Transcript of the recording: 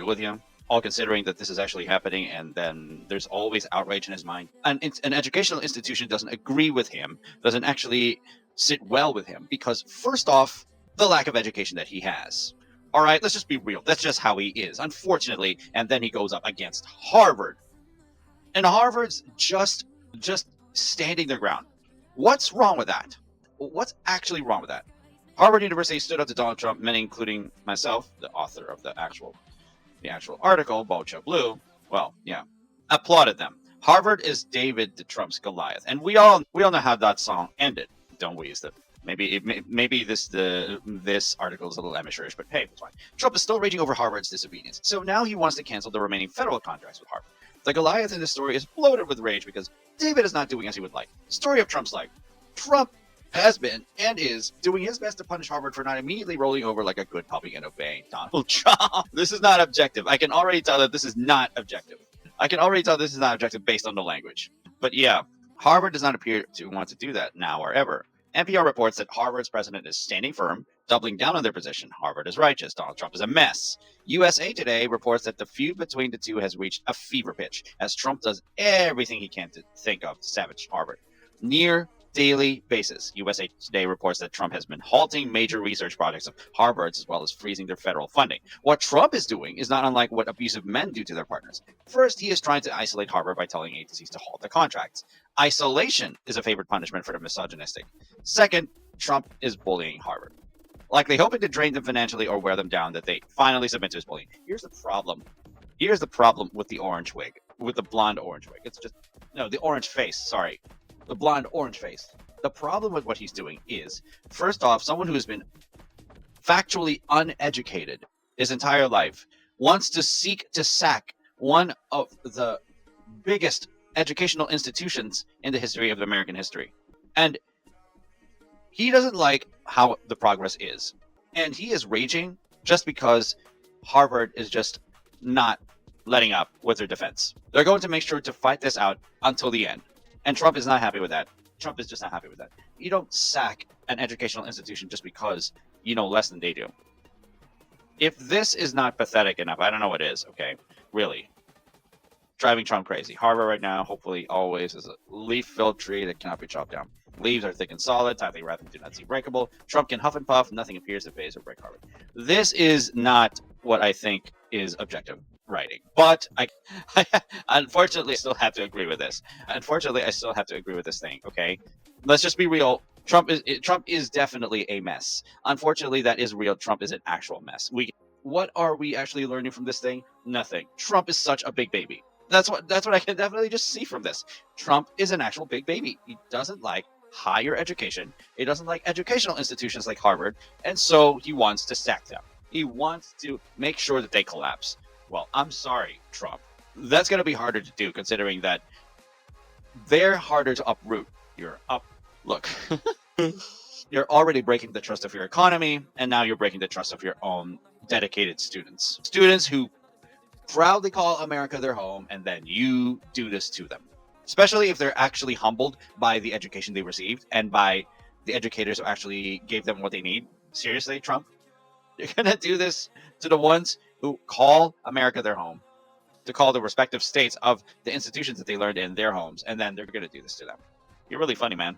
with you, all considering that this is actually happening, and then there's always outrage in his mind. And an educational institution doesn't agree with him, doesn't actually sit well with him, because first off, the lack of education that he has. All right, let's just be real. That's just how he is, unfortunately. And then he goes up against Harvard. And Harvard's just standing their ground. What's wrong with that? What's actually wrong with that? Harvard University stood up to Donald Trump, many, including myself, the author of the actual article, Bocha Blue. Well, yeah, applauded them. Harvard is David to Trump's Goliath, and we all know how that song ended, don't we? Is that maybe this article is a little amateurish, but hey, it's fine. Trump is still raging over Harvard's disobedience, so now he wants to cancel the remaining federal contracts with Harvard. The Goliath in this story is bloated with rage because David is not doing as he would like. Story of Trump's life. Trump has been and is doing his best to punish Harvard for not immediately rolling over like a good puppy and obeying Donald Trump. This is not objective. I can already tell that this is not objective. Based on the language. But yeah, Harvard does not appear to want to do that now or ever. NPR reports that Harvard's president is standing firm, doubling down on their position. Harvard is righteous. Donald Trump is a mess. USA Today reports that the feud between the two has reached a fever pitch as Trump does everything he can to think of to savage Harvard. Near daily basis, USA Today reports that Trump has been halting major research projects of Harvard's as well as freezing their federal funding. What Trump is doing is not unlike what abusive men do to their partners. First, he is trying to isolate Harvard by telling agencies to halt the contracts. Isolation is a favorite punishment for the misogynistic. Second, Trump is bullying Harvard, likely hoping to drain them financially or wear them down that they finally submit to his bullying. Here's the problem with the orange wig, with the blonde orange wig. It's just, no, the orange face, sorry. The blonde orange face. The problem with what he's doing is, first off, someone who has been factually uneducated his entire life wants to seek to sack one of the biggest educational institutions in the history of American history. And he doesn't like how the progress is. And he is raging just because Harvard is just not letting up with their defense. They're going to make sure to fight this out until the end. And Trump is not happy with that. Trump is just not happy with that. You don't sack an educational institution just because you know less than they do. If this is not pathetic enough, I don't know what is, okay? Really. Driving Trump crazy. Harvard right now, hopefully always, is a leaf-filled tree that cannot be chopped down. Leaves are thick and solid, tightly wrapped and do not seem breakable. Trump can huff and puff, nothing appears to phase or break Harvard. This is not what I think is objective writing. But I unfortunately, I still have to agree with this. Thing, okay? Let's just be real. Trump is definitely a mess. Unfortunately, that is real. Trump is an actual mess. What are we actually learning from this thing? Nothing. Trump is such a big baby. That's what I can definitely just see from this. Trump is an actual big baby. He doesn't like higher education. He doesn't like educational institutions like Harvard, and so he wants to sack them. He wants to make sure that they collapse. Well, I'm sorry, Trump. That's going to be harder to do, considering that they're harder to uproot. Look, you're already breaking the trust of your economy, and now you're breaking the trust of your own dedicated students. Students who proudly call America their home, and then you do this to them. Especially if they're actually humbled by the education they received and by the educators who actually gave them what they need. Seriously, Trump? You're going to do this to the ones who call America their home, to call the respective states of the institutions that they learned in their homes, and then they're going to do this to them. You're really funny, man.